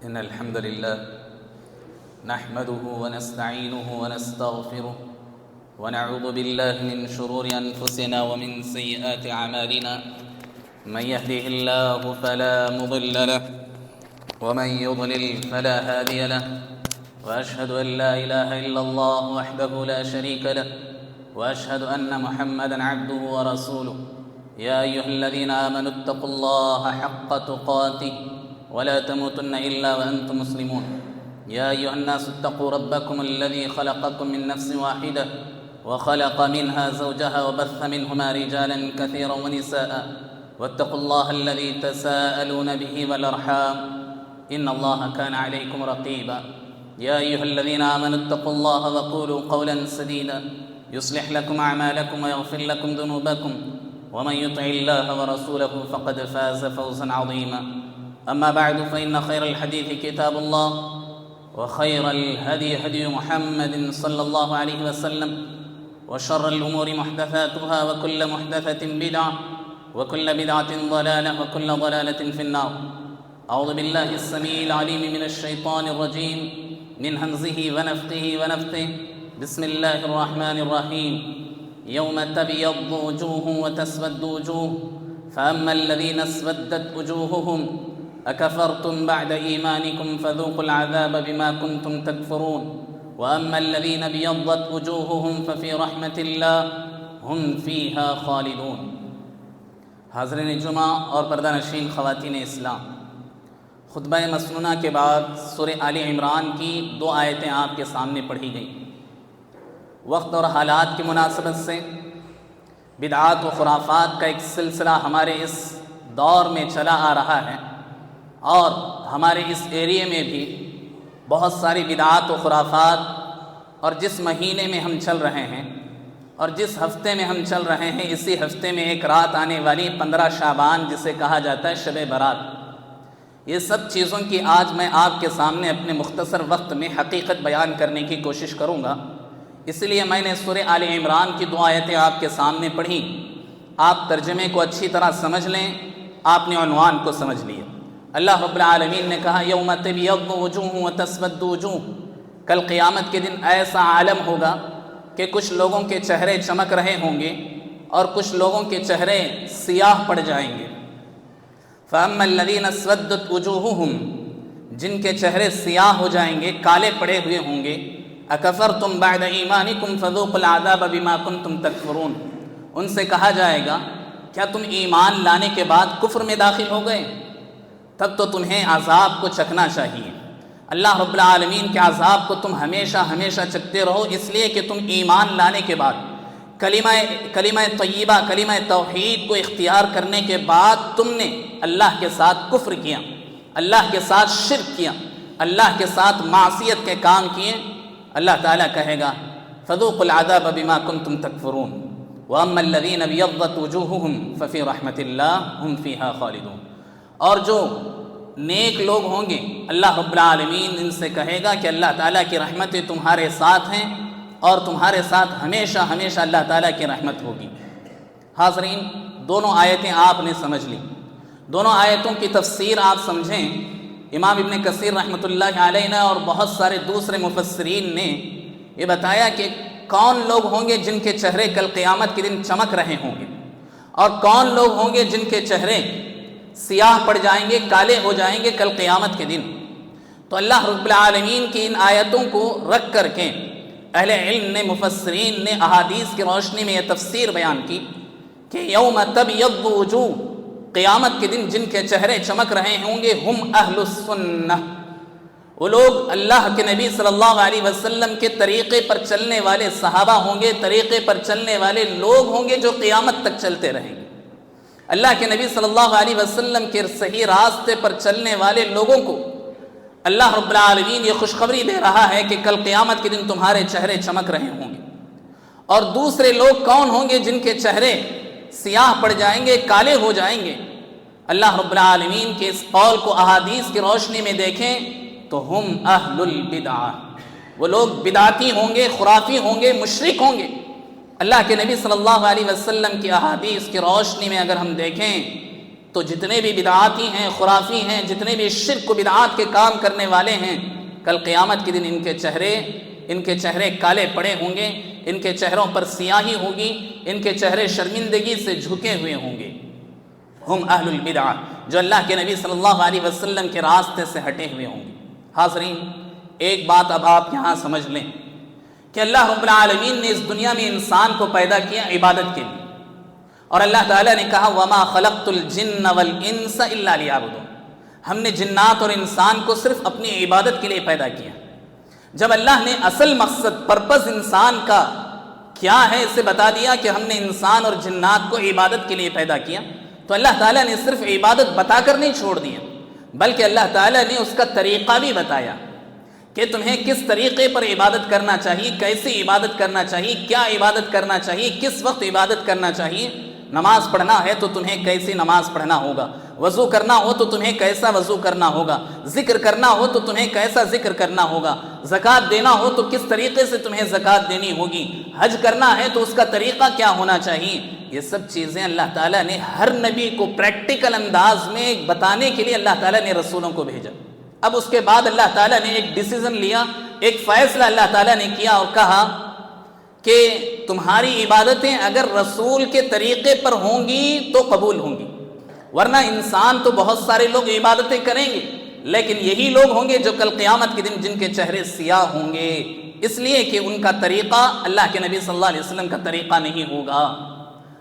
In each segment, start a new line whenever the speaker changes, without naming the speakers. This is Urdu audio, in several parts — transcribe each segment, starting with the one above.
إن الحمد لله نحمده ونستعينه ونستغفره ونعوذ بالله من شرور أنفسنا ومن سيئات أعمالنا من يهده الله فلا مضل له ومن يضلل فلا هادي له وأشهد أن لا إله إلا الله وحده لا شريك له وأشهد أن محمدًا عبده ورسوله يا أيها الذين آمنوا اتقوا الله حق تقاته ولا تموتن إلا وأنتم مسلمون يا أيها الناس اتقوا ربكم الذي خلقكم من نفس واحدة وخلق منها زوجها وبث منهما رجالا كثيرا ونساء واتقوا الله الذي تساءلون به والأرحام إن الله كان عليكم رقيبا يا أيها الذين آمنوا اتقوا الله وقولوا قولا سديدا يصلح لكم أعمالكم ويغفر لكم ذنوبكم ومن يطع الله ورسوله فقد فاز فوزا عظيما أما بعد فإن خير الحديث كتاب الله وخير الهدي هدي محمد صلى الله عليه وسلم وشر الأمور محدثاتها وكل محدثة بدعة وكل بدعة ضلالة وكل ضلالة في النار. أعوذ بالله السميع العليم من الشيطان الرجيم من همزه ونفخه ونفثه. بسم الله الرحمن الرحيم. يوم تبيض وجوه وتسود وجوه فأما الذين اسودت وجوههم أكفرتم بعد إيمانكم فذوقوا العذاب بما كنتم تكفرون وأما الذين ابيضت وجوههم ففي رحمة الله هم فيها خالدون. حاضرین جمعہ اور پردہ نشین خواتین اسلام، خطبہ مسنونہ کے بعد سورہ آل عمران کی 2 آیتیں آپ کے سامنے پڑھی گئیں. وقت اور حالات کی مناسبت سے بدعات و خرافات کا ایک سلسلہ ہمارے اس دور میں چلا آ رہا ہے، اور ہمارے اس ایریے میں بھی بہت ساری بدعات و خرافات، اور جس مہینے میں ہم چل رہے ہیں اور جس ہفتے میں ہم چل رہے ہیں، اسی ہفتے میں ایک رات آنے والی 15 شعبان جسے کہا جاتا ہے شب برات، یہ سب چیزوں کی آج میں آپ کے سامنے اپنے مختصر وقت میں حقیقت بیان کرنے کی کوشش کروں گا. اس لیے میں نے سورہ آل عمران کی 2 آیتیں آپ کے سامنے پڑھی. آپ ترجمے کو اچھی طرح سمجھ لیں، آپ نے عنوان کو سمجھ لیا. اللہ رب العالمین نے کہا یوم تبیض وجوہ وتسود وجوہ، کل قیامت کے دن ایسا عالم ہوگا کہ کچھ لوگوں کے چہرے چمک رہے ہوں گے اور کچھ لوگوں کے چہرے سیاہ پڑ جائیں گے. فَأَمَّا الَّذِينَ اسْوَدَّتْ وُجُوهُهُمْ، جن کے چہرے سیاہ ہو جائیں گے، کالے پڑے ہوئے ہوں گے، اکفرتم بعد ایمانکم فذوقوا العذاب بما کنتم تکفرون، ان سے کہا جائے گا کیا تم ایمان لانے کے بعد کفر میں داخل ہو گئے؟ تب تو تمہیں عذاب کو چکھنا چاہیے. اللہ رب العالمین کے عذاب کو تم ہمیشہ ہمیشہ چکھتے رہو، اس لیے کہ تم ایمان لانے کے بعد کلمہ طیبہ، کلمہ توحید کو اختیار کرنے کے بعد تم نے اللہ کے ساتھ کفر کیا، اللہ کے ساتھ شرک کیا، اللہ کے ساتھ معصیت کے کام کیے. اللہ تعالیٰ کہے گا فذوقوا العذاب بما کنتم تکفرون واما الذین ابیضت وجوہہم ففی رحمت اللہ ہم فیہا خالدون. اور جو نیک لوگ ہوں گے، اللہ رب العالمین ان سے کہے گا کہ اللہ تعالیٰ کی رحمتیں تمہارے ساتھ ہیں اور تمہارے ساتھ ہمیشہ ہمیشہ اللہ تعالیٰ کی رحمت ہوگی. حاضرین، دونوں آیتیں آپ نے سمجھ لی. دونوں آیتوں کی تفسیر آپ سمجھیں. امام ابن کثیر رحمۃ اللہ علیہ نے اور بہت سارے دوسرے مفسرین نے یہ بتایا کہ کون لوگ ہوں گے جن کے چہرے کل قیامت کے دن چمک رہے ہوں گے، اور کون لوگ ہوں گے جن کے چہرے سیاہ پڑ جائیں گے، کالے ہو جائیں گے کل قیامت کے دن. تو اللہ رب العالمین کی ان آیتوں کو رکھ کر کے اہل علم نے، مفسرین نے احادیث کی روشنی میں یہ تفسیر بیان کی کہ یوم تبیض وجوہ، قیامت کے دن جن کے چہرے چمک رہے ہوں گے، ہم اہل السنہ، وہ لوگ اللہ کے نبی صلی اللہ علیہ وسلم کے طریقے پر چلنے والے صحابہ ہوں گے، طریقے پر چلنے والے لوگ ہوں گے جو قیامت تک چلتے رہیں گے. اللہ کے نبی صلی اللہ علیہ وسلم کے صحیح راستے پر چلنے والے لوگوں کو اللہ رب العالمین یہ خوشخبری دے رہا ہے کہ کل قیامت کے دن تمہارے چہرے چمک رہے ہوں گے. اور دوسرے لوگ کون ہوں گے جن کے چہرے سیاہ پڑ جائیں گے، کالے ہو جائیں گے؟ اللہ رب العالمین کے اس قول کو احادیث کی روشنی میں دیکھیں تو ہم اہل البدعہ، وہ لوگ بدعتی ہوں گے، خرافی ہوں گے، مشرک ہوں گے. اللہ کے نبی صلی اللہ علیہ وسلم کی احادیث کی روشنی میں اگر ہم دیکھیں تو جتنے بھی بدعاتی ہیں، خرافی ہیں، جتنے بھی شرک و بدعات کے کام کرنے والے ہیں، کل قیامت کے دن ان کے چہرے کالے پڑے ہوں گے، ان کے چہروں پر سیاہی ہوگی، ان کے چہرے شرمندگی سے جھکے ہوئے ہوں گے۔ ہم اہل البدع، جو اللہ کے نبی صلی اللہ علیہ وسلم کے راستے سے ہٹے ہوئے ہوں گے۔ حاضرین، ایک بات اب آپ یہاں سمجھ لیں کہ اللہ رب العالمین نے اس دنیا میں انسان کو پیدا کیا عبادت کے لیے، اور اللہ تعالیٰ نے کہا وَمَا خَلَقْتُ الْجِنَّ وَالْإِنسَ إِلَّا لِيَعْبُدُونِ، ہم نے جنات اور انسان کو صرف اپنی عبادت کے لیے پیدا کیا۔ جب اللہ نے اصل مقصد، پرپز انسان کا کیا ہے اسے بتا دیا کہ ہم نے انسان اور جنات کو عبادت کے لیے پیدا کیا، تو اللہ تعالیٰ نے صرف عبادت بتا کر نہیں چھوڑ دیا، بلکہ اللہ تعالیٰ نے اس کا طریقہ بھی بتایا کہ تمہیں کس طریقے پر عبادت کرنا چاہیے، کیسی عبادت کرنا چاہیے، کیا عبادت کرنا چاہیے، کس وقت عبادت کرنا چاہیے۔ نماز پڑھنا ہے تو تمہیں کیسی نماز پڑھنا ہوگا، وضو کرنا ہو تو تمہیں کیسا وضو کرنا ہوگا، ذکر کرنا ہو تو تمہیں کیسا ذکر کرنا ہوگا، زکوٰۃ دینا ہو تو کس طریقے سے تمہیں زکوٰۃ دینی ہوگی، حج کرنا ہے تو اس کا طریقہ کیا ہونا چاہیے۔ یہ سب چیزیں اللہ تعالیٰ نے ہر نبی کو پریکٹیکل انداز میں بتانے کے لیے اللہ تعالیٰ نے رسولوں کو بھیجا۔ اب اس کے بعد اللہ تعالیٰ نے ایک ڈیسیژن لیا، ایک فیصلہ اللہ تعالیٰ نے کیا اور کہا کہ تمہاری عبادتیں اگر رسول کے طریقے پر ہوں گی تو قبول ہوں گی، ورنہ انسان تو بہت سارے لوگ عبادتیں کریں گے، لیکن یہی لوگ ہوں گے جو کل قیامت کے دن جن کے چہرے سیاہ ہوں گے، اس لیے کہ ان کا طریقہ اللہ کے نبی صلی اللہ علیہ وسلم کا طریقہ نہیں ہوگا۔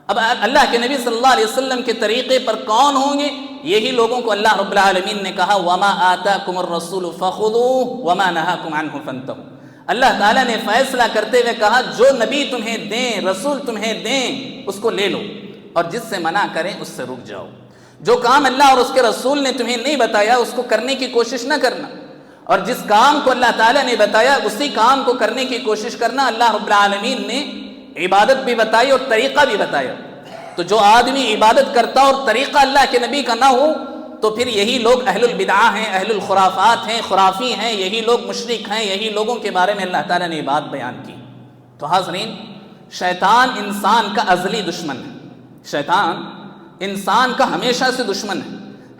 اب اللہ کے نبی صلی اللہ علیہ وسلم کے طریقے پر کون ہوں گے؟ یہی لوگوں کو اللہ رب العالمین نے کہا وَمَا آتَاكُمُ الرَّسُولُ فَخُذُوهُ وَمَا نَهَاكُمْ عَنْهُ فَانْتَهُوا۔ اللہ تعالیٰ نے فیصلہ کرتے ہوئے کہا جو نبی تمہیں دیں، رسول تمہیں دیں، اس کو لے لو، اور جس سے منع کریں اس سے رک جاؤ۔ جو کام اللہ اور اس کے رسول نے تمہیں نہیں بتایا اس کو کرنے کی کوشش نہ کرنا، اور جس کام کو اللہ تعالیٰ نے بتایا اسی کام کو کرنے کی کوشش کرنا۔ اللہ رب العالمین نے عبادت بھی بتائی اور طریقہ بھی بتایا، تو جو آدمی عبادت کرتا اور طریقہ اللہ کے نبی کا نہ ہو تو پھر یہی لوگ اہل البدع ہیں، اہل الخرافات ہیں، خرافی ہیں، یہی لوگ مشرک ہیں، یہی لوگوں کے بارے میں اللہ تعالیٰ نے بات بیان کی۔ تو حاضرین، شیطان انسان کا ازلی دشمن ہے، شیطان انسان کا ہمیشہ سے دشمن ہے۔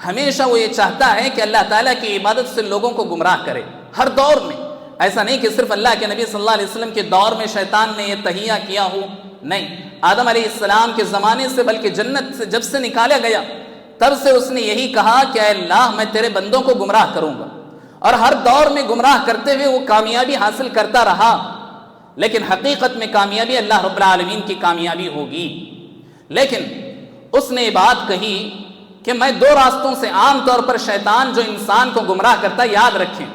ہمیشہ وہ یہ چاہتا ہے کہ اللہ تعالیٰ کی عبادت سے لوگوں کو گمراہ کرے، ہر دور میں۔ ایسا نہیں کہ صرف اللہ کے نبی صلی اللہ علیہ وسلم کے دور میں شیطان نے یہ تہیہ کیا ہو، نہیں، آدم علیہ السلام کے زمانے سے، بلکہ جنت سے جب سے نکالا گیا تب سے اس نے یہی کہا کہ اے اللہ میں تیرے بندوں کو گمراہ کروں گا، اور ہر دور میں گمراہ کرتے ہوئے وہ کامیابی حاصل کرتا رہا، لیکن حقیقت میں کامیابی اللہ رب العالمین کی کامیابی ہوگی۔ لیکن اس نے بات کہی کہ میں دو راستوں سے، عام طور پر شیطان جو انسان کو گمراہ کرتا ہے، یاد رکھیں،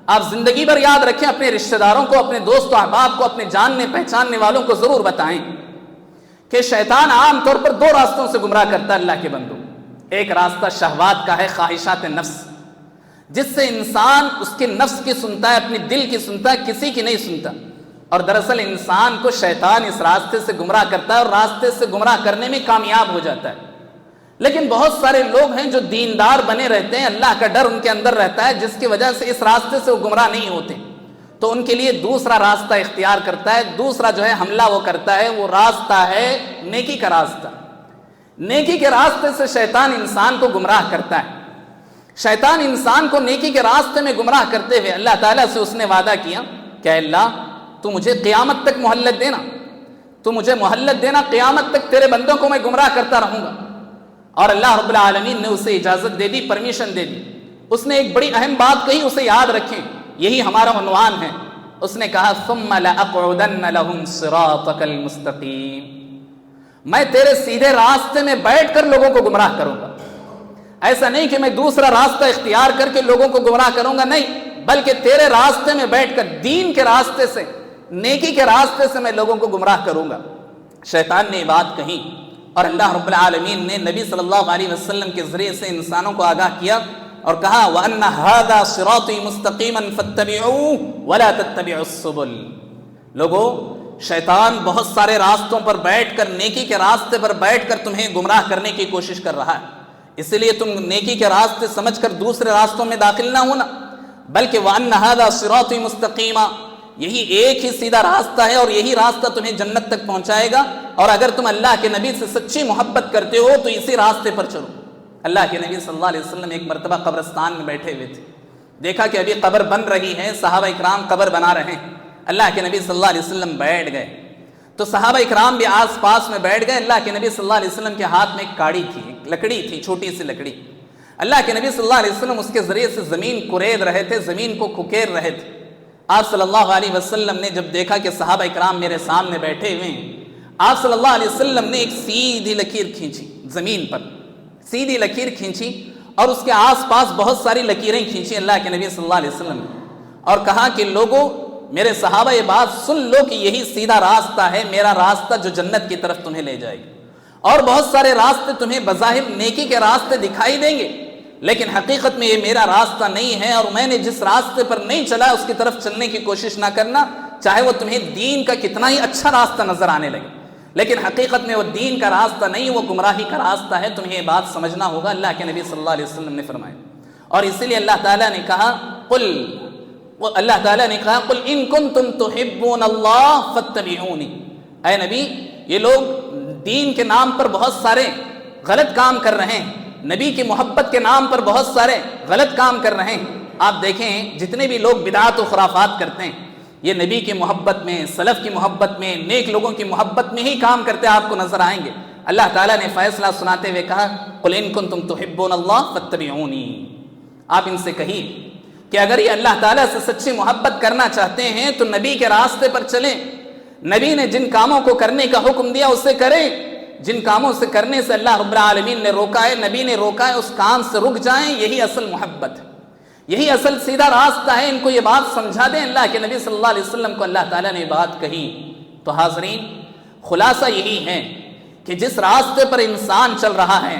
آپ زندگی بھر یاد رکھیں، اپنے رشتہ داروں کو، اپنے دوست و احباب کو، اپنے جاننے پہچاننے والوں کو ضرور بتائیں کہ شیطان عام طور پر دو راستوں سے گمراہ کرتا ہے اللہ کے بندوں۔ ایک راستہ شہوات کا ہے، خواہشات نفس، جس سے انسان اس کے نفس کی سنتا ہے، اپنے دل کی سنتا ہے، کسی کی نہیں سنتا، اور دراصل انسان کو شیطان اس راستے سے گمراہ کرتا ہے اور راستے سے گمراہ کرنے میں کامیاب ہو جاتا ہے۔ لیکن بہت سارے لوگ ہیں جو دیندار بنے رہتے ہیں، اللہ کا ڈر ان کے اندر رہتا ہے، جس کی وجہ سے اس راستے سے وہ گمراہ نہیں ہوتے، تو ان کے لیے دوسرا راستہ اختیار کرتا ہے، دوسرا جو ہے حملہ وہ کرتا ہے، وہ راستہ ہے نیکی کا راستہ۔ نیکی کے راستے سے شیطان انسان کو گمراہ کرتا ہے۔ شیطان انسان کو نیکی کے راستے میں گمراہ کرتے ہوئے اللہ تعالیٰ سے اس نے وعدہ کیا کہ اے اللہ تو مجھے قیامت تک مہلت دینا، تو مجھے مہلت دینا، قیامت تک تیرے بندوں کو میں گمراہ کرتا رہوں گا۔ اور اللہ رب العالمین نے اسے اجازت دے دی، پرمیشن دے دی۔ اس نے ایک بڑی اہم بات کہی، اسے یاد رکھیں، یہی ہمارا عنوان ہے۔ اس نے کہا ثم لأقعدن لهم صراطك المستقیم، میں تیرے سیدھے راستے میں بیٹھ کر لوگوں کو گمراہ کروں گا۔ ایسا نہیں کہ میں دوسرا راستہ اختیار کر کے لوگوں کو گمراہ کروں گا، نہیں، بلکہ تیرے راستے میں بیٹھ کر، دین کے راستے سے، نیکی کے راستے سے میں لوگوں کو گمراہ کروں گا۔ شیطان نے بات کہی اور اللہ رب العالمین نے نبی صلی اللہ علیہ وسلم کے ذریعے سے انسانوں کو آگاہ کیا اور کہا وَأَنَّ هَذَا صِرَاطِي مُسْتَقِيمًا فَاتَّبِعُوهُ وَلَا تَتَّبِعُوا السُّبُلَ۔ لوگو، شیطان بہت سارے راستوں پر بیٹھ کر، نیکی کے راستے پر بیٹھ کر تمہیں گمراہ کرنے کی کوشش کر رہا ہے، اس لیے تم نیکی کے راستے سمجھ کر دوسرے راستوں میں داخل نہ ہونا، بلکہ وَأَنَّ هَذَا صِرَاطِي مُسْتَقِيمًا، یہی ایک ہی سیدھا راستہ ہے اور یہی راستہ تمہیں جنت تک پہنچائے گا، اور اگر تم اللہ کے نبی سے سچی محبت کرتے ہو تو اسی راستے پر چلو۔ اللہ کے نبی صلی اللہ علیہ وسلم ایک مرتبہ قبرستان میں بیٹھے ہوئے تھے، دیکھا کہ ابھی قبر بن رہی ہے، صحابہ اکرام قبر بنا رہے ہیں، اللہ کے نبی صلی اللہ علیہ وسلم بیٹھ گئے، تو صحابہ اکرام بھی آس پاس میں بیٹھ گئے۔ اللہ کے نبی صلی اللہ علیہ وسلم کے ہاتھ میں ایک کاڑی تھی، ایک لکڑی تھی، چھوٹی سی لکڑی۔ اللہ کے نبی صلی اللہ علیہ وسلم اس کے ذریعے سے زمین کورید رہے تھے، زمین کو کھکیر رہے تھے۔ آپ صلی اللہ علیہ وسلم نے جب دیکھا کہ صحابہ اکرام میرے سامنے بیٹھے ہوئے ہیں، آپ صلی اللہ علیہ وسلم نے ایک سیدھی لکیر کھینچی زمین پر، سیدھی لکیر کھینچی، اور اس کے آس پاس بہت ساری لکیریں کھینچی اللہ کے نبی صلی اللہ علیہ وسلم نے، اور کہا کہ لوگوں، میرے صحابہ یہ بات سن لو کہ یہی سیدھا راستہ ہے، میرا راستہ جو جنت کی طرف تمہیں لے جائے گی، اور بہت سارے راستے تمہیں بظاہر نیکی کے راستے دکھائی دیں گے، لیکن حقیقت میں یہ میرا راستہ نہیں ہے، اور میں نے جس راستے پر نہیں چلا اس کی طرف چلنے کی کوشش نہ کرنا، چاہے وہ تمہیں دین کا کتنا ہی اچھا راستہ نظر آنے لگے، لیکن حقیقت میں وہ دین کا راستہ نہیں، وہ گمراہی کا راستہ ہے، تمہیں یہ بات سمجھنا ہوگا، اللہ کے نبی صلی اللہ علیہ وسلم نے فرمایا۔ اور اسی لیے اللہ تعالیٰ نے کہا قل ان کنتم تحبون اللہ فاتبعونی، اے نبی یہ لوگ دین کے نام پر بہت سارے غلط کام کر رہے ہیں، نبی کی محبت کے نام پر بہت سارے غلط کام کر رہے ہیں۔ آپ دیکھیں جتنے بھی لوگ بدعات و خرافات کرتے ہیں، یہ نبی کی محبت میں، سلف کی محبت میں، نیک لوگوں کی محبت میں ہی کام کرتے آپ کو نظر آئیں گے۔ اللہ تعالیٰ نے فیصلہ سناتے ہوئے کہا قل ان کنتم تحبون اللہ فاتبعونی، آپ ان سے کہیے کہ اگر یہ اللہ تعالیٰ سے سچی محبت کرنا چاہتے ہیں تو نبی کے راستے پر چلیں، نبی نے جن کاموں کو کرنے کا حکم دیا اسے کریں، جن کاموں سے کرنے سے اللہ رب العالمین نے روکا ہے، نبی نے روکا ہے، اس کام سے رک جائیں، یہی اصل محبت ہے، یہی اصل سیدھا راستہ ہے۔ ان کو یہ بات سمجھا دیں، اللہ کے نبی صلی اللہ علیہ وسلم کو اللہ تعالیٰ نے یہ بات کہی۔ تو حاضرین، خلاصہ یہی ہے کہ جس راستے پر انسان چل رہا ہے،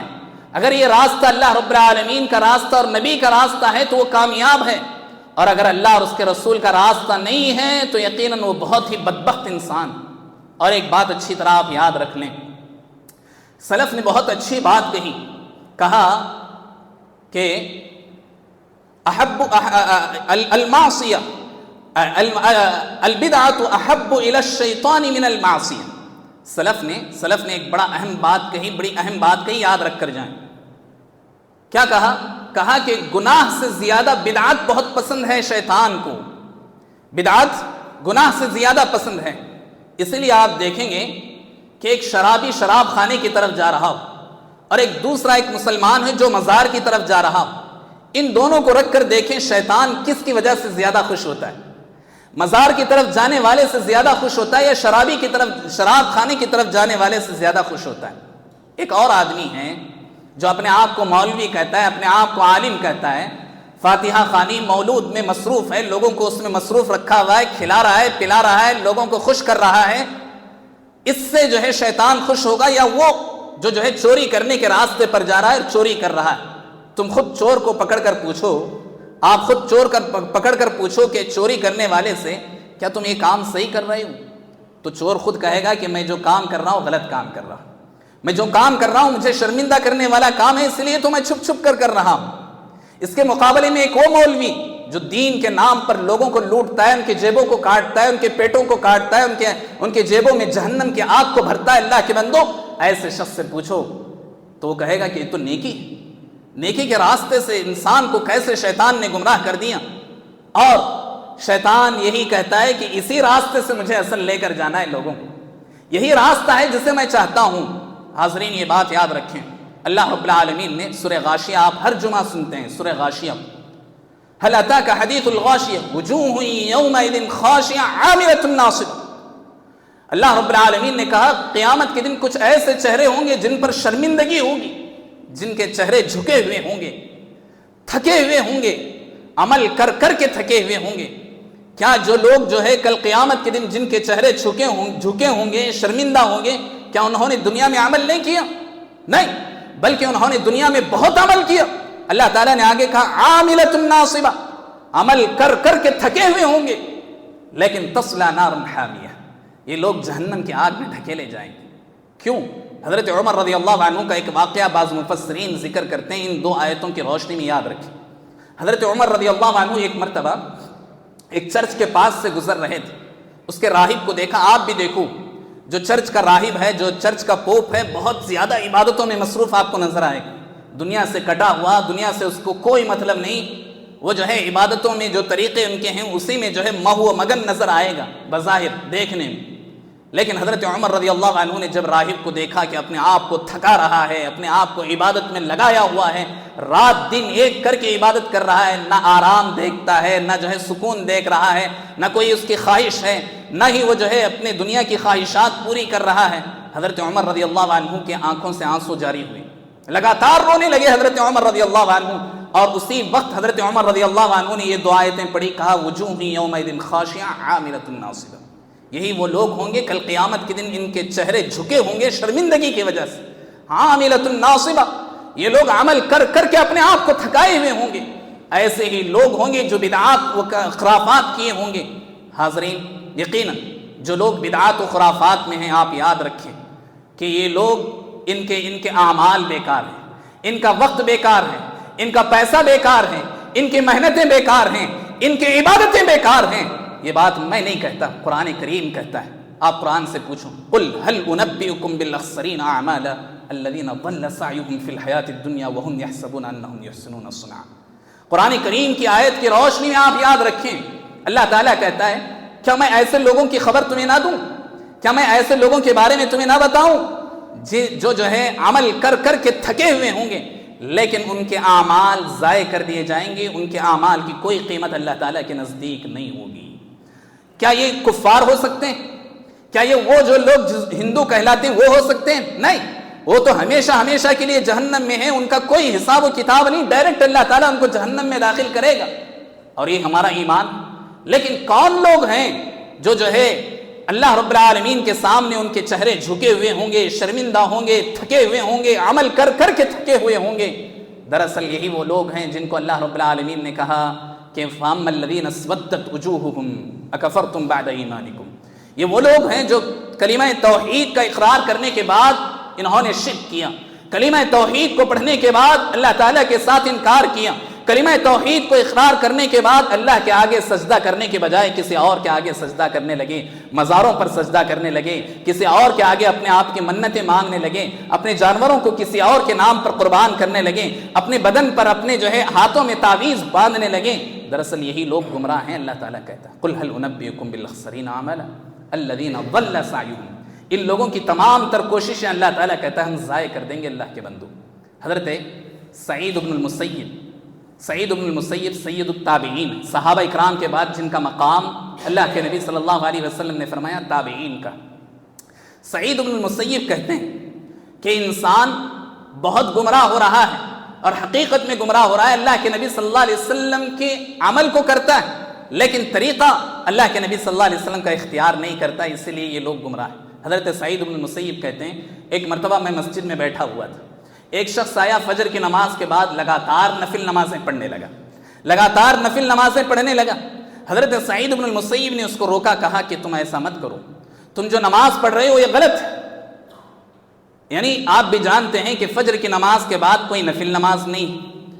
اگر یہ راستہ اللہ رب العالمین کا راستہ اور نبی کا راستہ ہے تو وہ کامیاب ہے، اور اگر اللہ اور اس کے رسول کا راستہ نہیں ہے تو یقیناً وہ بہت ہی بدبخت انسان۔ اور ایک بات اچھی طرح آپ یاد رکھ لیں، سلف نے بہت اچھی بات کہی، کہا کہ المعصیہ البدعۃ احب الی الشیطان من المعصیہ۔ سلف نے ایک بڑا اہم بات کہی، بڑی اہم بات کہی، یاد رکھ کر جائیں۔ کیا کہا؟ کہا کہ گناہ سے زیادہ بدعت بہت پسند ہے شیطان کو، بدعت گناہ سے زیادہ پسند ہے۔ اسی لیے آپ دیکھیں گے کہ ایک شرابی شراب خانے کی طرف جا رہا ہو اور ایک دوسرا ایک مسلمان ہے جو مزار کی طرف جا رہا ہو، ان دونوں کو رکھ کر دیکھیں شیطان کس کی وجہ سے زیادہ خوش ہوتا ہے، مزار کی طرف جانے والے سے زیادہ خوش ہوتا ہے یا شرابی کی طرف، شراب خانے کی طرف جانے والے سے زیادہ خوش ہوتا ہے؟ ایک اور آدمی ہے جو اپنے آپ کو مولوی کہتا ہے، اپنے آپ کو عالم کہتا ہے، فاتحہ خوانی مولود میں مصروف ہے، لوگوں کو اس میں مصروف رکھا ہوا ہے، کھلا رہا ہے، پلا رہا ہے، لوگوں کو خوش کر رہا ہے، اس سے جو ہے شیطان خوش ہوگا یا وہ جو ہے چوری کرنے کے راستے پر جا رہا ہے اور چوری کر رہا ہے؟ تم خود چور کو پکڑ کر پوچھو، آپ خود چور پکڑ کر پوچھو کہ چوری کرنے والے سے کیا تم یہ کام صحیح کر رہے ہو، تو چور خود کہے گا کہ میں جو کام کر رہا ہوں غلط کام کر رہا ہوں، میں جو کام کر رہا ہوں مجھے شرمندہ کرنے والا کام ہے، اس لیے تو میں چھپ چھپ کر رہا ہوں۔ اس کے مقابلے میں ایک وہ مولوی جو دین کے نام پر لوگوں کو لوٹتا ہے، ان کے جیبوں کو کاٹتا ہے، ان کے پیٹوں کو کاٹتا ہے، ان کے جیبوں میں جہنم کی آگ کو بھرتا ہے، اللہ کے بندو ایسے شخص سے پوچھو تو وہ کہے گا کہ یہ تو نیکی ہے، نیکی کے راستے سے انسان کو کیسے شیطان نے گمراہ کر دیا، اور شیطان یہی کہتا ہے کہ اسی راستے سے مجھے اصل لے کر جانا ہے لوگوں کو، یہی راستہ ہے جسے میں چاہتا ہوں۔ حاضرین یہ بات یاد رکھیں، اللہ رب العالمین نے سورہ غاشیہ، آپ ہر جمعہ سنتے ہیں سورہ غاشیہ، هل اتاك حدیث الغاشیہ وجوہ یومئذ خاشعہ عاملۃ ناصبہ، اللہ رب العالمین نے کہا قیامت کے دن کچھ ایسے چہرے ہوں گے جن پر شرمندگی ہوگی، جن کے چہرے جھکے ہوئے ہوں گے، تھکے ہوئے ہوں گے، عمل کر کر کے تھکے ہوئے ہوں گے۔ کیا جو لوگ جو ہے کل قیامت کے دن جن کے چہرے جھکے ہوں گے، شرمندہ ہوں گے، کیا انہوں نے دنیا میں عمل نہیں کیا؟ نہیں، بلکہ انہوں نے دنیا میں بہت عمل کیا۔ اللہ تعالیٰ نے آگے کہا عاملۃ ناصبہ، عمل کر کر کے تھکے ہوئے ہوں گے، لیکن تصلی نارا حامیہ، یہ لوگ جہنم کی آگ میں ڈھکیلے جائیں گے۔ کیوں؟ حضرت عمر رضی اللہ عنہ کا ایک واقعہ بعض مفسرین ذکر کرتے ہیں، ان دو آیتوں کی روشنی میں یاد رکھیں۔ حضرت عمر رضی اللہ عنہ ایک مرتبہ ایک چرچ کے پاس سے گزر رہے تھے، اس کے راہب کو دیکھا، آپ بھی دیکھو، جو چرچ کا راہب ہے، جو چرچ کا پوپ ہے، بہت زیادہ عبادتوں میں مصروف آپ کو نظر آئے گا، دنیا سے کٹا ہوا، دنیا سے اس کو کوئی مطلب نہیں، وہ جو ہے عبادتوں میں جو طریقے ان کے ہیں اسی میں جو ہے مہو و مگن نظر آئے گا بظاہر دیکھنے میں۔ لیکن حضرت عمر رضی اللہ عنہ نے جب راہب کو دیکھا کہ اپنے آپ کو تھکا رہا ہے، اپنے آپ کو عبادت میں لگایا ہوا ہے، رات دن ایک کر کے عبادت کر رہا ہے، نہ آرام دیکھتا ہے، نہ جو ہے سکون دیکھ رہا ہے، نہ کوئی اس کی خواہش ہے، نہ ہی وہ جو ہے اپنے دنیا کی خواہشات پوری کر رہا ہے، حضرت عمر رضی اللہ عنہ کے آنکھوں سے آنسو جاری ہوئے، لگاتار رونے لگے حضرت عمر رضی اللہ عنہ۔ اور اسی وقت حضرت عمر رضی اللہ عنہ نے یہ دو آیتیں پڑھی، کہا وجوہ یومئذ خاشعہ عاملۃ ناصبہ، یہی وہ لوگ ہوں گے کل قیامت کے دن ان کے چہرے جھکے ہوں گے شرمندگی کی وجہ سے، عاملۃ ناصبہ، یہ لوگ عمل کر کر کے اپنے آپ کو تھکائے ہوئے ہوں گے۔ ایسے ہی لوگ ہوں گے جو بدعات و خرافات کیے ہوں گے۔ حاضرین، یقیناً جو لوگ بدعات و خرافات میں ہیں، آپ یاد رکھیں کہ یہ لوگ ان کے اعمال بیکار ہیں، ان کا وقت بیکار ہے، ان کا پیسہ بیکار ہے، ان کی محنتیں بیکار ہیں، ان کی عبادتیں بیکار ہیں۔ یہ بات میں نہیں کہتا، قرآن کریم کہتا ہے۔ آپ قرآن سے پوچھو، قل هل انبئکم بالاخسرین اعمالا الذین ضل سعیهم فی الحیاۃ الدنیا وهم یحسبون انهم یحسنون صنعا۔ قرآن کریم کی آیت کی روشنی میں آپ یاد رکھیں، اللہ تعالیٰ کہتا ہے کیا میں ایسے لوگوں کی خبر تمہیں نہ دوں، کیا میں ایسے لوگوں کے بارے میں تمہیں نہ بتاؤں جو ہے عمل کر کر کے تھکے ہوئے ہوں گے، لیکن ان کے اعمال ضائع کر دیے جائیں گے، ان کے اعمال کی کوئی قیمت اللہ تعالیٰ کے نزدیک نہیں ہوگی۔ کیا یہ کفار ہو سکتے ہیں؟ کیا یہ وہ جو لوگ ہندو کہلاتے ہیں وہ ہو سکتے ہیں؟ نہیں، وہ تو ہمیشہ ہمیشہ کے لیے جہنم میں ہیں، ان کا کوئی حساب و کتاب نہیں، ڈائریکٹ اللہ تعالیٰ ان کو جہنم میں داخل کرے گا، اور یہ ہمارا ایمان۔ لیکن کون لوگ ہیں جو ہے اللہ رب العالمین کے سامنے ان کے چہرے جھکے ہوئے ہوں گے، شرمندہ ہوں گے، تھکے ہوئے ہوں گے، عمل کر کر کے تھکے ہوئے ہوں گے؟ دراصل یہی وہ لوگ ہیں جن کو اللہ رب العالمین نے کہا کہ فَأَمَّا الَّذِينَ اسْوَدَّتْ وُجُوهُهُمْ أَكَفَرْتُمْ بَعْدَ إِيمَانِكُمْ، یہ وہ لوگ ہیں جو کلمہ توحید کا اقرار کرنے کے بعد انہوں نے شرک کیا، کلمہ توحید کو پڑھنے کے بعد اللہ تعالیٰ کے ساتھ انکار کیا، کلمہ توحید کو اقرار کرنے کے بعد اللہ کے آگے سجدہ کرنے کے بجائے کسی اور کے آگے سجدہ کرنے لگے، مزاروں پر سجدہ کرنے لگے، کسی اور کے آگے اپنے آپ کی منتیں مانگنے لگے، اپنے جانوروں کو کسی اور کے نام پر قربان کرنے لگے، اپنے بدن پر اپنے جو ہے ہاتھوں میں تعویذ باندھنے لگے۔ دراصل یہی لوگ گمراہ ہیں۔ اللہ تعالیٰ کہتا ہے قل هل انبئکم بالاخسرین اعمالا الذین ضل سعیهم، ان لوگوں کی تمام تر کوششیں اللہ تعالیٰ کہتا ہے ہم ضائع کر دیں گے۔ اللہ کے بندو، حضرت سعید بن المسیب سید التابعین، صحابہ اکرام کے بعد جن کا مقام اللہ کے نبی صلی اللہ علیہ وسلم نے فرمایا تابعین کا۔ سعید بن المسیب کہتے ہیں کہ انسان بہت گمراہ ہو رہا ہے، اور حقیقت میں گمراہ ہو رہا ہے، اللہ کے نبی صلی اللہ علیہ وسلم کے عمل کو کرتا ہے لیکن طریقہ اللہ کے نبی صلی اللہ علیہ وسلم کا اختیار نہیں کرتا، اسی لیے یہ لوگ گمراہ ہیں۔ حضرت سعید بن المسیب کہتے ہیں ایک مرتبہ میں مسجد میں بیٹھا ہوا تھا، ایک شخص آیا فجر کی نماز کے بعد لگاتار نفل نمازیں پڑھنے لگا، لگاتار نفل نمازیں پڑھنے لگا۔ حضرت سعید بن المسیب نے اس کو روکا، کہا کہ تم ایسا مت کرو، تم جو نماز پڑھ رہے ہو یہ غلط ہے۔ یعنی آپ بھی جانتے ہیں کہ فجر کی نماز کے بعد کوئی نفل نماز نہیں،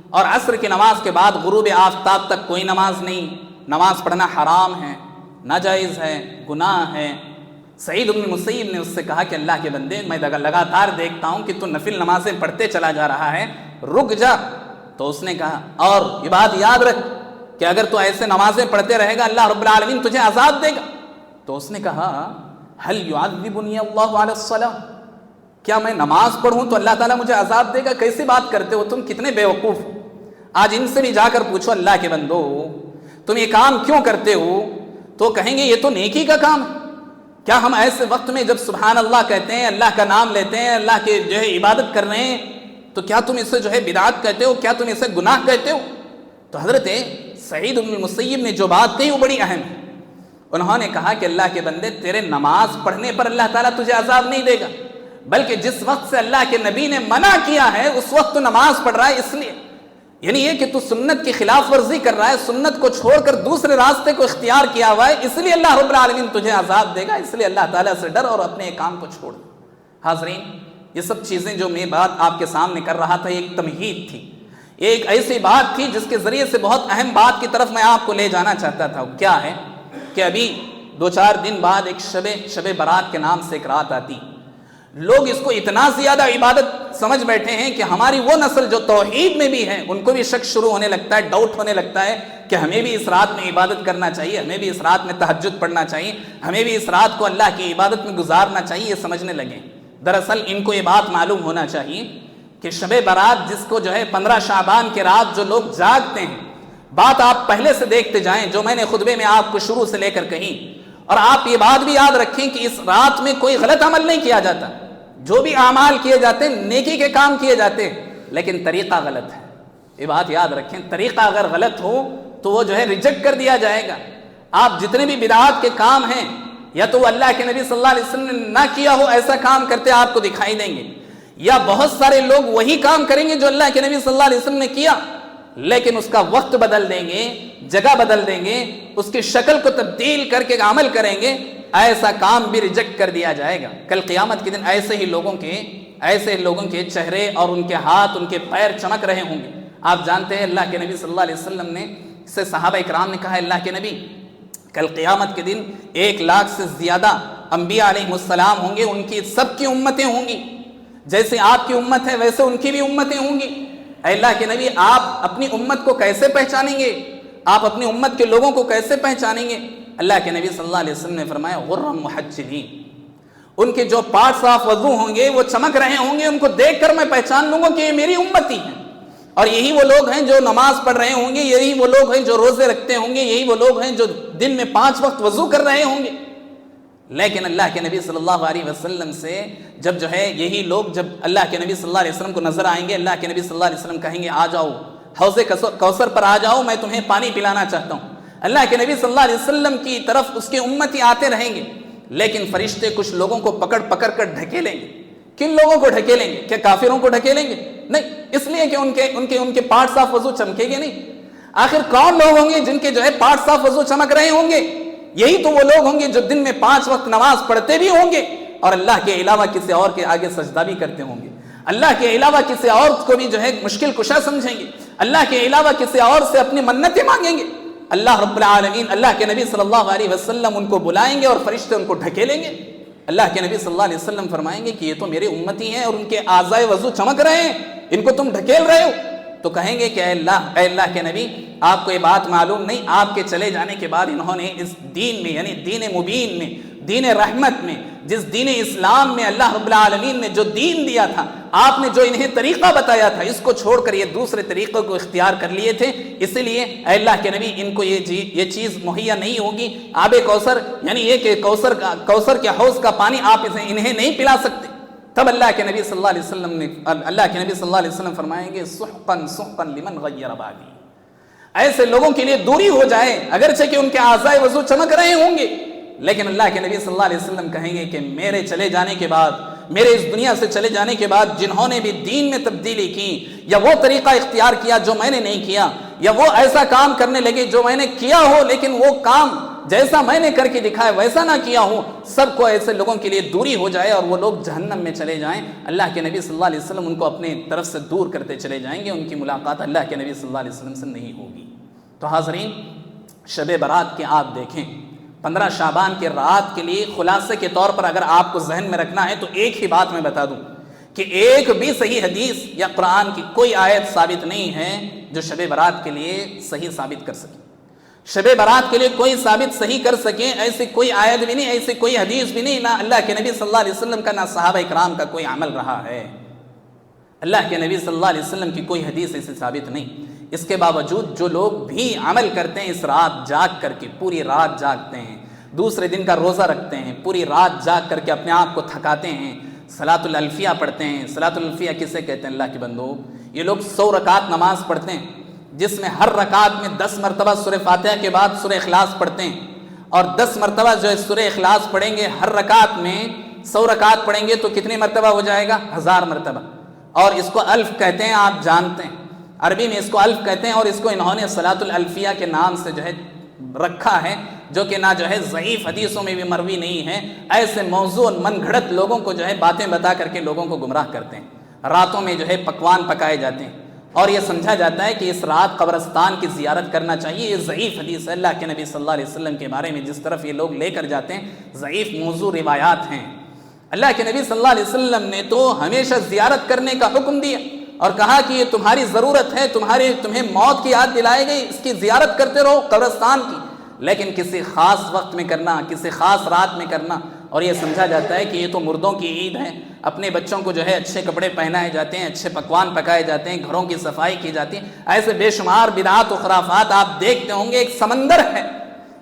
اور عصر کی نماز کے بعد غروب آفتاب تک کوئی نماز نہیں، نماز پڑھنا حرام ہے، ناجائز ہے، گناہ ہے۔ سعید بن المسیب نے اس سے کہا کہ اللہ کے بندے، میں لگاتار دیکھتا ہوں کہ تو نفل نمازیں پڑھتے چلا جا رہا ہے، رک جا۔ تو اس نے کہا اور یہ بات یاد رکھ کہ اگر تو ایسے نمازیں پڑھتے رہے گا اللہ رب العالمین تجھے عذاب دے گا۔ تو اس نے کہا هل يعذبني الله على الصلاة، کیا میں نماز پڑھوں تو اللہ تعالیٰ مجھے عذاب دے گا؟ کیسی بات کرتے ہو تم، کتنے بیوقوف۔ آج ان سے بھی جا کر پوچھو اللہ کے بندو تم یہ کام کیوں کرتے ہو، تو کہیں گے یہ تو نیکی کا کام ہے۔ کیا ہم ایسے وقت میں جب سبحان اللہ کہتے ہیں، اللہ کا نام لیتے ہیں، اللہ کے جو ہے عبادت کر رہے ہیں، تو کیا تم اسے جو ہے بدعت کہتے ہو؟ کیا تم اسے گناہ کہتے ہو؟ تو حضرت سعید بن المسیب نے جو بات کہی وہ بڑی اہم ہے۔ انہوں نے کہا کہ اللہ کے بندے، تیرے نماز پڑھنے پر اللہ تعالیٰ تجھے عذاب نہیں دے گا، بلکہ جس وقت سے اللہ کے نبی نے منع کیا ہے اس وقت تو نماز پڑھ رہا ہے، اس لیے یعنی یہ کہ تو سنت کی خلاف ورزی کر رہا ہے، سنت کو چھوڑ کر دوسرے راستے کو اختیار کیا ہوا ہے، اس لیے اللہ رب العالمین تجھے عذاب دے گا، اس لیے اللہ تعالیٰ سے ڈر اور اپنے کام کو چھوڑ۔ حاضرین، یہ سب چیزیں جو میں بات آپ کے سامنے کر رہا تھا ایک تمہید تھی، ایک ایسی بات تھی جس کے ذریعے سے بہت اہم بات کی طرف میں آپ کو لے جانا چاہتا تھا۔ کیا ہے کہ ابھی 2-4 دن بعد ایک شب برات کے نام سے ایک رات آتی، لوگ اس کو اتنا زیادہ عبادت سمجھ بیٹھے ہیں کہ ہماری وہ نسل جو توحید میں بھی ہے ان کو بھی شک شروع ہونے لگتا ہے، ڈاؤٹ ہونے لگتا ہے کہ ہمیں بھی اس رات میں عبادت کرنا چاہیے، ہمیں بھی اس رات میں تہجد پڑھنا چاہیے، ہمیں بھی اس رات کو اللہ کی عبادت میں گزارنا چاہیے، یہ سمجھنے لگے۔ دراصل ان کو یہ بات معلوم ہونا چاہیے کہ شب برات جس کو جو ہے 15 شعبان کے رات جو لوگ جاگتے ہیں، بات آپ پہلے سے دیکھتے جائیں جو میں نے خطبے میں آپ کو شروع سے لے کر کہی، اور آپ یہ بات بھی یاد رکھیں کہ اس رات میں کوئی غلط عمل نہیں کیا جاتا، جو بھی اعمال کیے جاتے ہیں نیکی کے کام کیے جاتے ہیں، لیکن طریقہ غلط ہے۔ یہ بات یاد رکھیں، طریقہ اگر غلط ہو تو وہ جو ہے ریجیکٹ کر دیا جائے گا۔ آپ جتنے بھی بدعات کے کام ہیں، یا تو وہ اللہ کے نبی صلی اللہ علیہ وسلم نے نہ کیا ہو ایسا کام کرتے آپ کو دکھائی دیں گے، یا بہت سارے لوگ وہی کام کریں گے جو اللہ کے نبی صلی اللہ علیہ وسلم نے کیا، لیکن اس کا وقت بدل دیں گے، جگہ بدل دیں گے، اس کی شکل کو تبدیل کر کے عمل کریں گے، ایسا کام بھی ریجیکٹ کر دیا جائے گا۔ کل قیامت کے دن ایسے لوگوں کے چہرے اور ان کے ہاتھ، ان کے پیر چمک رہے ہوں گے۔ آپ جانتے ہیں اللہ کے نبی صلی اللہ علیہ وسلم نے سے صحابہ اکرام نے کہا، اللہ کے نبی کل قیامت کے دن 1 لاکھ سے زیادہ انبیاء علیہ السلام ہوں گے، ان کی سب کی امتیں ہوں گی، جیسے آپ کی امت ہے ویسے ان کی بھی امتیں ہوں گی۔ اے اللہ کے نبی آپ اپنی امت کو کیسے پہچانیں گے؟ آپ اپنی امت کے لوگوں کو کیسے پہچانیں گے؟ اللہ کے نبی صلی اللہ علیہ وسلم نے فرمایا غرم محجلین، ان کے جو پارٹس آف وضو ہوں گے وہ چمک رہے ہوں گے، ان کو دیکھ کر میں پہچان لوں گا کہ یہ میری امتی ہیں، اور یہی وہ لوگ ہیں جو نماز پڑھ رہے ہوں گے، یہی وہ لوگ ہیں جو روزے رکھتے ہوں گے، یہی وہ لوگ ہیں جو دن میں 5 وقت وضو کر رہے ہوں گے۔ لیکن اللہ کے نبی صلی اللہ علیہ وسلم سے جب جو ہے یہی لوگ جب اللہ کے نبی صلی اللہ علیہ وسلم کو نظر آئیں گے، اللہ کے نبی صلی اللہ علیہ وسلم کہیں گے آ جاؤ حوض کوثر پر آ جاؤ، میں تمہیں پانی پلانا چاہتا ہوں۔ اللہ کے نبی صلی اللہ علیہ وسلم کی طرف اس کے امتی آتے رہیں گے، لیکن فرشتے کچھ لوگوں کو پکڑ کر ڈھکیلیں گے۔ کن لوگوں کو ڈھکیلیں گے؟ کیا کافروں کو ڈھکیلیں گے؟ نہیں، اس لیے کہ ان کے پارٹس آف وضو چمکے گے نہیں۔ آخر کون لوگ ہوں گے جن کے جو ہے پارٹس آف وضو چمک رہے ہوں گے؟ یہی تو وہ لوگ ہوں گے جو دن میں 5 وقت نماز پڑھتے بھی ہوں گے اور اللہ کے علاوہ کسی اور کے آگے سجدہ بھی کرتے ہوں گے، اللہ کے علاوہ کسی اور کو بھی جو ہے مشکل کشا سمجھیں گے، اللہ کے علاوہ کسی اور سے اپنی منتیں مانگیں گے۔ اللہ رب العالمین، اللہ کے نبی صلی اللہ علیہ وسلم ان کو بلائیں گے اور فرشتے ان کو ڈھکیلیں گے۔ اللہ کے نبی صلی اللہ علیہ وسلم فرمائیں گے کہ یہ تو میرے امتی ہیں اور ان کے اعضائے وضو چمک رہے ہیں، ان کو تم ڈھکیل رہے ہو۔ تو کہیں گے کہ اے اللہ کے نبی آپ کو یہ بات معلوم نہیں، آپ کے چلے جانے کے بعد انہوں نے اس دین میں یعنی دین مبین میں، دین رحمت میں، جس دین اسلام میں اللہ رب العالمین نے جو دین دیا تھا، آپ نے جو انہیں طریقہ بتایا تھا، اس کو چھوڑ کر یہ دوسرے طریقے کو اختیار کر لیے تھے، اسی لیے اے اللہ کے نبی ان کو یہ چیز مہیا نہیں ہوگی۔ آب کوثر یعنی یہ کہ کوثر کے حوض کا پانی آپ انہیں نہیں پلا سکتے۔ تب اللہ کے نبی صلی اللہ علیہ وسلم فرمائیں گے سحقاً سحقاً لمن غیر بعدی، ایسے لوگوں کے لیے دوری ہو جائے، اگرچہ کہ ان کے اعضائے وضو چمک رہے ہوں گے، لیکن اللہ کے نبی صلی اللہ علیہ وسلم کہیں گے کہ میرے چلے جانے کے بعد، میرے اس دنیا سے چلے جانے کے بعد جنہوں نے بھی دین میں تبدیلی کی، یا وہ طریقہ اختیار کیا جو میں نے نہیں کیا، یا وہ ایسا کام کرنے لگے جو میں نے کیا ہو لیکن وہ کام جیسا میں نے کر کے دکھایا ویسا نہ کیا ہو، سب کو ایسے لوگوں کے لیے دوری ہو جائے اور وہ لوگ جہنم میں چلے جائیں۔ اللہ کے نبی صلی اللہ علیہ وسلم ان کو اپنے طرف سے دور کرتے چلے جائیں گے، ان کی ملاقات اللہ کے نبی صلی اللہ علیہ وسلم سے نہیں ہوگی۔ تو حاضرین، شب برات کے آپ دیکھیں، 15 شعبان کے رات کے لیے خلاصے کے طور پر اگر آپ کو ذہن میں رکھنا ہے تو ایک ہی بات میں بتا دوں کہ ایک بھی صحیح حدیث یا قرآن کی کوئی آیت ثابت نہیں ہے جو شب برات کے لیے صحیح ثابت کر سکے۔ شب برات کے لیے کوئی ثابت صحیح کر سکے ایسی کوئی آیت بھی نہیں، ایسی کوئی حدیث بھی نہیں، نہ اللہ کے نبی صلی اللہ علیہ وسلم کا، نہ صحابہ اکرام کا کوئی عمل رہا ہے۔ اللہ کے نبی صلی اللہ علیہ وسلم کی کوئی حدیث ایسی ثابت نہیں۔ اس کے باوجود جو لوگ بھی عمل کرتے ہیں، اس رات جاگ کر کے پوری رات جاگتے ہیں، دوسرے دن کا روزہ رکھتے ہیں، پوری رات جاگ کر کے اپنے آپ کو تھکاتے ہیں، صلاۃ الالفیہ پڑھتے ہیں۔ صلاۃ الالفیہ کسے کہتے ہیں اللہ کے بندو؟ یہ لوگ 100 رکعت نماز پڑھتے ہیں جس میں ہر رکعت میں 10 مرتبہ سورہ فاتحہ کے بعد سورہ اخلاص پڑھتے ہیں، اور 10 مرتبہ جو ہے سورہ اخلاص پڑھیں گے۔ ہر رکعت میں 100 رکعت پڑھیں گے تو کتنی مرتبہ ہو جائے گا؟ 1000 مرتبہ۔ اور اس کو الف کہتے ہیں، آپ جانتے ہیں عربی میں اس کو الف کہتے ہیں، اور اس کو انہوں نے صلاۃ الالفیہ کے نام سے جو ہے رکھا ہے، جو کہ نہ جو ہے ضعیف حدیثوں میں بھی مروی نہیں ہے۔ ایسے موضوع من گھڑت لوگوں کو جو ہے باتیں بتا کر کے لوگوں کو گمراہ کرتے ہیں۔ راتوں میں جو ہے پکوان پکائے جاتے ہیں اور یہ سمجھا جاتا ہے کہ اس رات قبرستان کی زیارت کرنا چاہیے۔ یہ ضعیف حدیث ہے اللہ کے نبی صلی اللہ علیہ وسلم کے بارے میں جس طرف یہ لوگ لے کر جاتے ہیں، ضعیف موضوع روایات ہیں۔ اللہ کے نبی صلی اللہ علیہ وسلم نے تو ہمیشہ زیارت کرنے کا حکم دیا اور کہا کہ یہ تمہاری ضرورت ہے، تمہیں موت کی یاد دلائے گئی، اس کی زیارت کرتے رہو قبرستان کی، لیکن کسی خاص وقت میں کرنا، کسی خاص رات میں کرنا، اور یہ سمجھا جاتا ہے کہ یہ تو مردوں کی عید ہے، اپنے بچوں کو جو ہے اچھے کپڑے پہنائے جاتے ہیں، اچھے پکوان پکائے جاتے ہیں، گھروں کی صفائی کی جاتی ہے، ایسے بے شمار بدعات و خرافات آپ دیکھتے ہوں گے، ایک سمندر ہے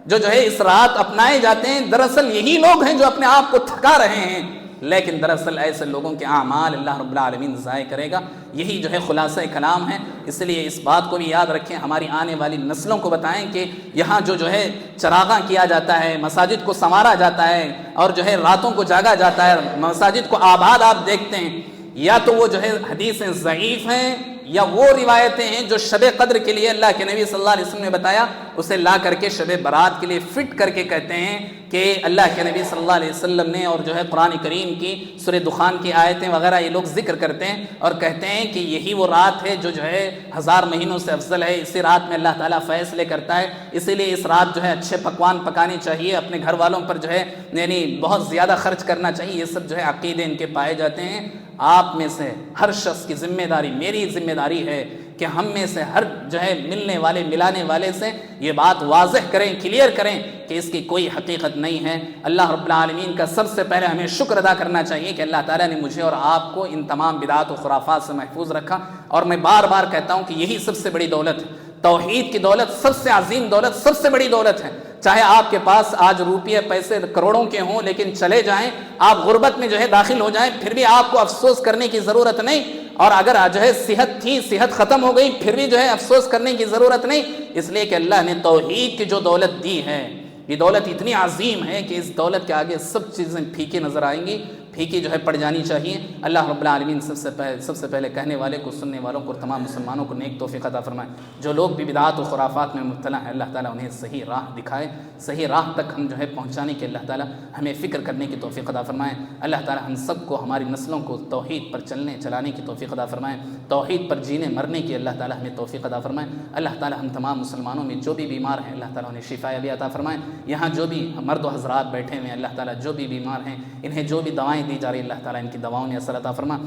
جو ہے اس رات اپنائے جاتے ہیں۔ دراصل یہی لوگ ہیں جو اپنے آپ کو تھکا رہے ہیں، لیکن دراصل ایسے لوگوں کے اعمال اللہ رب العالمین ضائع کرے گا۔ یہی جو ہے خلاصہ کلام ہے، اس لیے اس بات کو بھی یاد رکھیں، ہماری آنے والی نسلوں کو بتائیں کہ یہاں جو ہے چراغاں کیا جاتا ہے، مساجد کو سنوارا جاتا ہے اور جو ہے راتوں کو جاگا جاتا ہے، مساجد کو آباد آپ دیکھتے ہیں، یا تو وہ جو ہے حدیثیں ضعیف ہیں یا وہ روایتیں ہیں جو شب قدر کے لیے اللہ کے نبی صلی اللہ علیہ وسلم نے بتایا، اسے لا کر کے شب برات کے لیے فٹ کر کے کہتے ہیں کہ اللہ کے نبی صلی اللہ علیہ وسلم نے، اور جو ہے قرآن کریم کی سورہ دخان کی آیتیں وغیرہ یہ لوگ ذکر کرتے ہیں اور کہتے ہیں کہ یہی وہ رات ہے جو ہے 1000 مہینوں سے افضل ہے، اسی رات میں اللہ تعالیٰ فیصلے کرتا ہے، اسی لیے اس رات جو ہے اچھے پکوان پکانے چاہیے، اپنے گھر والوں پر جو ہے یعنی بہت زیادہ خرچ کرنا چاہیے، یہ سب جو ہے عقیدے ان کے پائے جاتے ہیں۔ آپ میں سے ہر شخص کی ذمہ داری، میری ذمہ داری ہے کہ ہم میں سے ہر جو ہے ملنے والے ملانے والے سے یہ بات واضح کریں، کلیئر کریں کہ اس کی کوئی حقیقت نہیں ہے۔ اللہ رب العالمین کا سب سے پہلے ہمیں شکر ادا کرنا چاہیے کہ اللہ تعالیٰ نے مجھے اور آپ کو ان تمام بدعات و خرافات سے محفوظ رکھا، اور میں بار بار کہتا ہوں کہ یہی سب سے بڑی دولت ہے، توحید کی دولت سب سے عظیم دولت، سب سے بڑی دولت ہے۔ چاہے آپ کے پاس آج روپیے پیسے کروڑوں کے ہوں، لیکن چلے جائیں، آپ غربت میں جو ہے داخل ہو جائیں، پھر بھی آپ کو افسوس کرنے کی ضرورت نہیں، اور اگر جو ہے صحت تھی، صحت ختم ہو گئی، پھر بھی جو ہے افسوس کرنے کی ضرورت نہیں، اس لیے کہ اللہ نے توحید کی جو دولت دی ہے، یہ دولت اتنی عظیم ہے کہ اس دولت کے آگے سب چیزیں پھیکی نظر آئیں گی، پھیکی جو ہے پڑ جانی چاہیے۔ اللہ رب العالمین سب سے پہلے کہنے والے کو، سننے والوں کو اور تمام مسلمانوں کو نیک توفیق عطا فرمائے۔ جو لوگ بھی بدعات و خرافات میں مبتلا ہیں، اللہ تعالیٰ انہیں صحیح راہ دکھائے، صحیح راہ تک ہم جو ہے پہنچانے کے اللہ تعالیٰ ہمیں فکر کرنے کی توفیق عطا فرمائے۔ اللہ تعالیٰ ہم سب کو، ہماری نسلوں کو توحید پر چلنے چلانے کی توفیق عطا فرمائے، توحید پر جینے مرنے کی اللہ تعالیٰ ہمیں توفیق عطا فرمائے۔ اللہ تعالیٰ ہم تمام مسلمانوں میں جو بھی بیمار ہیں، اللہ تعالیٰ انہیں شفا بھی عطا فرمائے۔ یہاں جو بھی مرد و حضرات بیٹھے ہوئے ہیں، اللہ تعالیٰ جو بھی بیمار ہیں، انہیں جو بھی دوائیں دی جا رہی ہیں، اللہ تعالیٰ ان کی دواؤں میں اثر عطا فرما،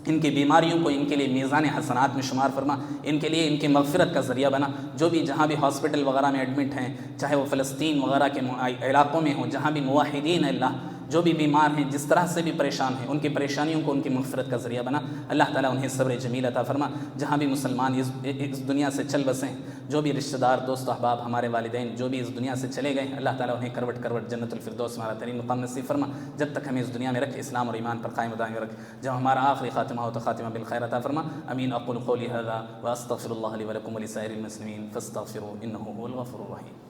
ان کی بیماریوں کو ان کے لیے میزان حسنات میں شمار فرما، ان کے لیے ان کی مغفرت کا ذریعہ بنا۔ جو بھی جہاں بھی ہاسپٹل وغیرہ میں ایڈمٹ ہیں، چاہے وہ فلسطین وغیرہ کے علاقوں میں ہوں، جہاں بھی موحدین ہیں، اللہ جو بھی بیمار ہیں، جس طرح سے بھی پریشان ہیں، ان کی پریشانیوں کو ان کی مغفرت کا ذریعہ بنا۔ اللہ تعالیٰ انہیں صبر جمیل عطا فرما۔ جہاں بھی مسلمان اس دنیا سے چل بسیں، جو بھی رشتہ دار، دوست احباب، ہمارے والدین جو بھی اس دنیا سے چلے گئے، اللہ تعالیٰ انہیں کروٹ کروٹ جنت الفردوس ہمارا ترین مقام نصیب فرما۔ جب تک ہمیں اس دنیا میں رکھ، اسلام اور ایمان پر قائم دائم رکھ، جب ہمارا آخری خاتمہ ہو تو خاتمہ بالخیر عطا فرما۔ امین۔ اقول قولی ھذا واستغفر اللہ لی ولکم ولسائر المسلمین فاستغفروہ انہ هو الغفور الرحیم۔